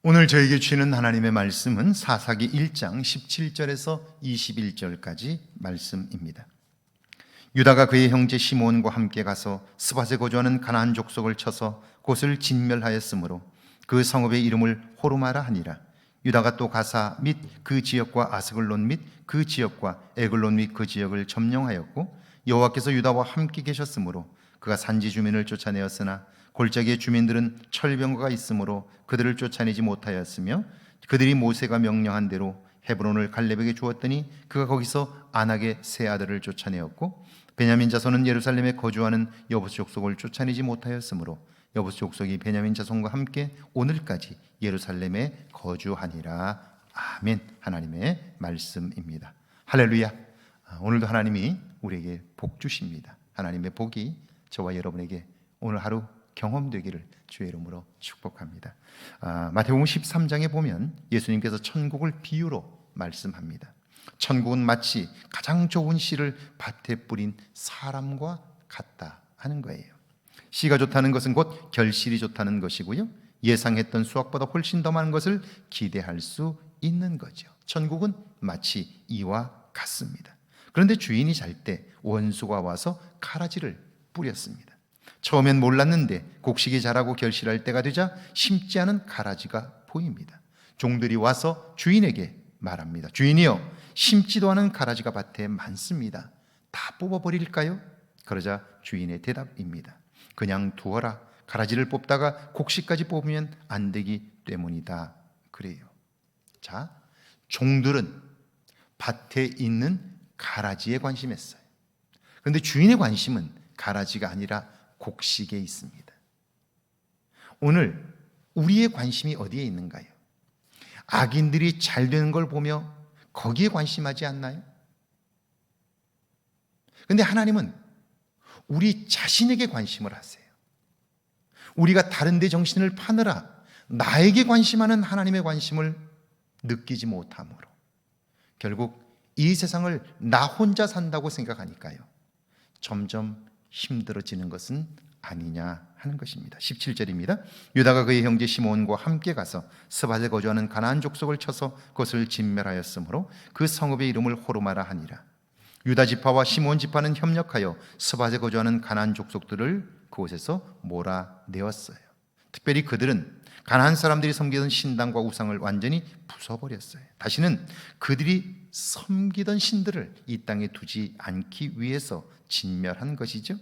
오늘 저에게 주시는 하나님의 말씀은 사사기 1장 17절에서 21절까지 말씀입니다. 유다가 그의 형제 시므온과 함께 가서 스밧에 거주하는 가나안 족속을 쳐서 곳을 진멸하였으므로 그 성읍의 이름을 호르마라 하니라. 유다가 또 가사 및 그 지역과 아스글론 및 그 지역과 에글론 및 그 지역을 점령하였고, 여호와께서 유다와 함께 계셨으므로 그가 산지 주민을 쫓아내었으나 골짜기의 주민들은 철병거가 있으므로 그들을 쫓아내지 못하였으며, 그들이 모세가 명령한 대로 헤브론을 갈렙에게 주었더니 그가 거기서 안악의 세 아들을 쫓아내었고, 베냐민 자손은 예루살렘에 거주하는 여부스 족속을 쫓아내지 못하였으므로 여부스 족속이 베냐민 자손과 함께 오늘까지 예루살렘에 거주하니라. 아멘. 하나님의 말씀입니다. 할렐루야. 오늘도 하나님이 우리에게 복 주십니다. 하나님의 복이 저와 여러분에게 오늘 하루 경험되기를 주의 이름으로 축복합니다. 마태복음 13장에 보면 예수님께서 천국을 비유로 말씀합니다. 천국은 마치 가장 좋은 씨를 밭에 뿌린 사람과 같다 하는 거예요. 씨가 좋다는 것은 곧 결실이 좋다는 것이고요, 예상했던 수확보다 훨씬 더 많은 것을 기대할 수 있는 거죠. 천국은 마치 이와 같습니다. 그런데 주인이 잘 때 원수가 와서 가라지를 뿌렸습니다. 처음엔 몰랐는데 곡식이 자라고 결실할 때가 되자 심지 않은 가라지가 보입니다. 종들이 와서 주인에게 말합니다. 주인이여, 심지도 않은 가라지가 밭에 많습니다. 다 뽑아버릴까요? 그러자 주인의 대답입니다. 그냥 두어라. 가라지를 뽑다가 곡식까지 뽑으면 안 되기 때문이다. 그래요. 자, 종들은 밭에 있는 가라지에 관심했어요. 그런데 주인의 관심은 가라지가 아니라 곡식에 있습니다. 오늘 우리의 관심이 어디에 있는가요? 악인들이 잘 되는 걸 보며 거기에 관심하지 않나요? 그런데 하나님은 우리 자신에게 관심을 하세요. 우리가 다른 데 정신을 파느라 나에게 관심하는 하나님의 관심을 느끼지 못함으로 결국 이 세상을 나 혼자 산다고 생각하니까요, 점점 힘들어지는 것은 아니냐 하는 것입니다. 17절입니다. 유다가 그의 형제 시므온과 함께 가서 스밧에 거주하는 가나안 족속을 쳐서 그것을 진멸하였으므로 그 성읍의 이름을 호르마라 하니라. 유다 지파와 시므온 지파는 협력하여 스밧에 거주하는 가나안 족속들을 그곳에서 몰아내었어요. 특별히 그들은 가나안 사람들이 섬기던 신당과 우상을 완전히 부숴버렸어요. 다시는 그들이 섬기던 신들을 이 땅에 두지 않기 위해서 진멸한 것이죠.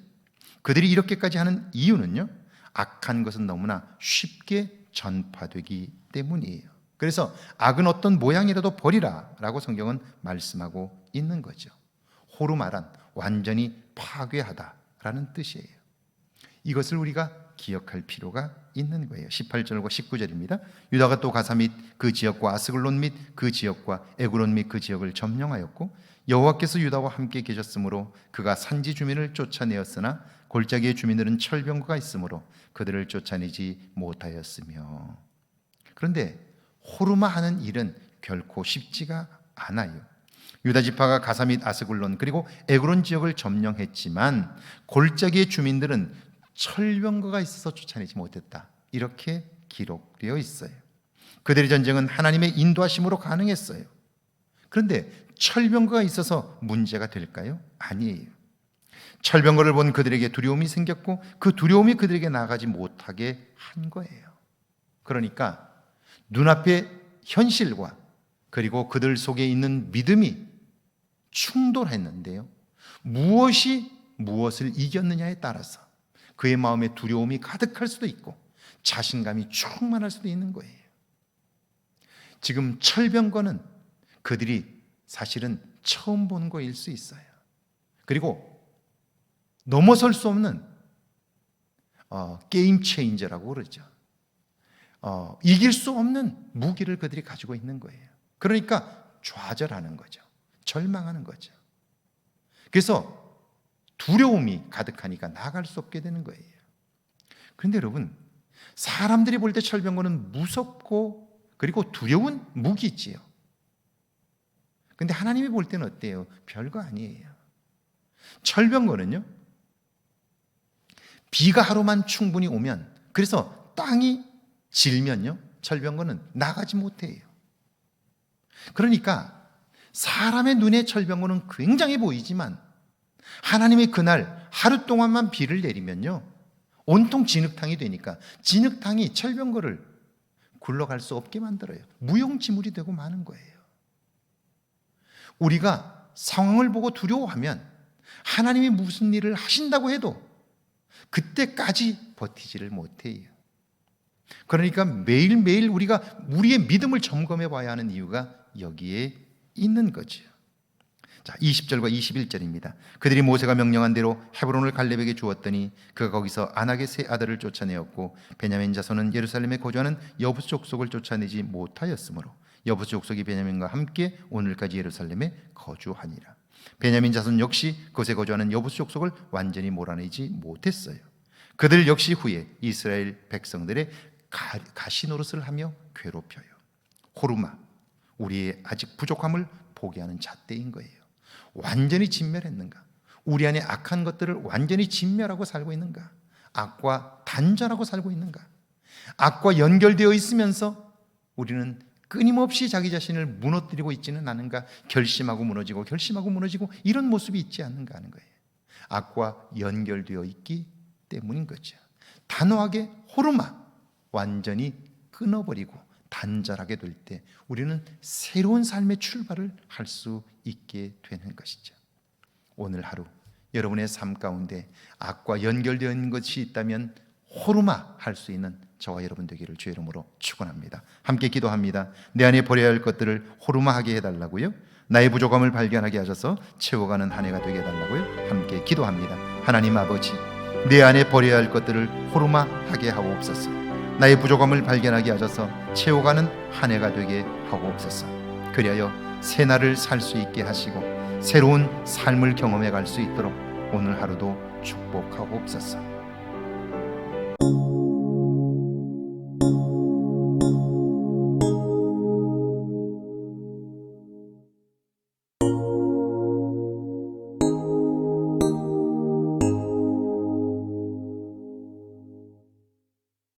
그들이 이렇게까지 하는 이유는요, 악한 것은 너무나 쉽게 전파되기 때문이에요. 그래서 악은 어떤 모양이라도 버리라 라고 성경은 말씀하고 있는 거죠. 호르마란 완전히 파괴하다라는 뜻이에요. 이것을 우리가 기억할 필요가 있는 거예요. 18절과 19절입니다. 유다가 또 가사 및 그 지역과 아스글론 및 그 지역과 에그론 및 그 지역을 점령하였고, 여호와께서 유다와 함께 계셨으므로 그가 산지 주민을 쫓아내었으나 골짜기의 주민들은 철병거가 있으므로 그들을 쫓아내지 못하였으며. 그런데 호르마하는 일은 결코 쉽지가 않아요. 유다 지파가 가사 및 아스글론 그리고 에그론 지역을 점령했지만 골짜기의 주민들은 철병거가 있어서 쫓아내지 못했다, 이렇게 기록되어 있어요. 그들의 전쟁은 하나님의 인도하심으로 가능했어요. 그런데 철병거가 있어서 문제가 될까요? 아니에요. 철병거를 본 그들에게 두려움이 생겼고 그 두려움이 그들에게 나아가지 못하게 한 거예요. 그러니까 눈앞의 현실과 그리고 그들 속에 있는 믿음이 충돌했는데요, 무엇이 무엇을 이겼느냐에 따라서 그의 마음에 두려움이 가득할 수도 있고 자신감이 충만할 수도 있는 거예요. 지금 철병거는 그들이 사실은 처음 본 거일 수 있어요. 그리고 넘어설 수 없는 게임 체인저라고 그러죠. 이길 수 없는 무기를 그들이 가지고 있는 거예요. 그러니까 좌절하는 거죠. 절망하는 거죠. 그래서 두려움이 가득하니까 나아갈 수 없게 되는 거예요. 그런데 여러분, 사람들이 볼 때 철병거는 무섭고 그리고 두려운 무기지요. 그런데 하나님이 볼 때는 어때요? 별거 아니에요. 철병거는요, 비가 하루만 충분히 오면, 그래서 땅이 질면요, 철병거는 나가지 못해요. 그러니까 사람의 눈에 철병거는 굉장히 보이지만 하나님의 그날 하루 동안만 비를 내리면요, 온통 진흙탕이 되니까 진흙탕이 철병거를 굴러갈 수 없게 만들어요. 무용지물이 되고 마는 거예요. 우리가 상황을 보고 두려워하면 하나님이 무슨 일을 하신다고 해도 그때까지 버티지를 못해요. 그러니까 매일매일 우리가 우리의 믿음을 점검해 봐야 하는 이유가 여기에 있는 거죠. 자, 20절과 21절입니다. 그들이 모세가 명령한 대로 헤브론을 갈렙에게 주었더니 그가 거기서 아낙의 세 아들을 쫓아내었고 베냐민 자손은 예루살렘에 거주하는 여부스 족속을 쫓아내지 못하였으므로 여부스 족속이 베냐민과 함께 오늘까지 예루살렘에 거주하니라. 베냐민 자손 역시 그곳에 거주하는 여부스 족속을 완전히 몰아내지 못했어요. 그들 역시 후에 이스라엘 백성들의 가시 노릇을 하며 괴롭혀요. 호르마, 우리의 아직 부족함을 보게 하는 잣대인 거예요. 완전히 진멸했는가? 우리 안에 악한 것들을 완전히 진멸하고 살고 있는가? 악과 단절하고 살고 있는가? 악과 연결되어 있으면서 우리는 끊임없이 자기 자신을 무너뜨리고 있지는 않은가? 결심하고 무너지고 결심하고 무너지고 이런 모습이 있지 않는가 하는 거예요. 악과 연결되어 있기 때문인 거죠. 단호하게 호르마, 완전히 끊어버리고 단절하게 될 때 우리는 새로운 삶의 출발을 할 수 있게 되는 것이죠. 오늘 하루 여러분의 삶 가운데 악과 연결되어 있는 것이 있다면 호르마 할 수 있는 저와 여러분 되기를 주의 이름으로 축원합니다. 함께 기도합니다. 내 안에 버려야 할 것들을 호르마하게 해달라고요. 나의 부족함을 발견하게 하셔서 채워가는 한 해가 되게 해달라고요. 함께 기도합니다. 하나님 아버지, 내 안에 버려야 할 것들을 호르마하게 하옵소서. 나의 부족함을 발견하게 하셔서 채워가는 한 해가 되게 하옵소서. 그리하여 새 날을 살 수 있게 하시고 새로운 삶을 경험해 갈 수 있도록 오늘 하루도 축복하옵소서.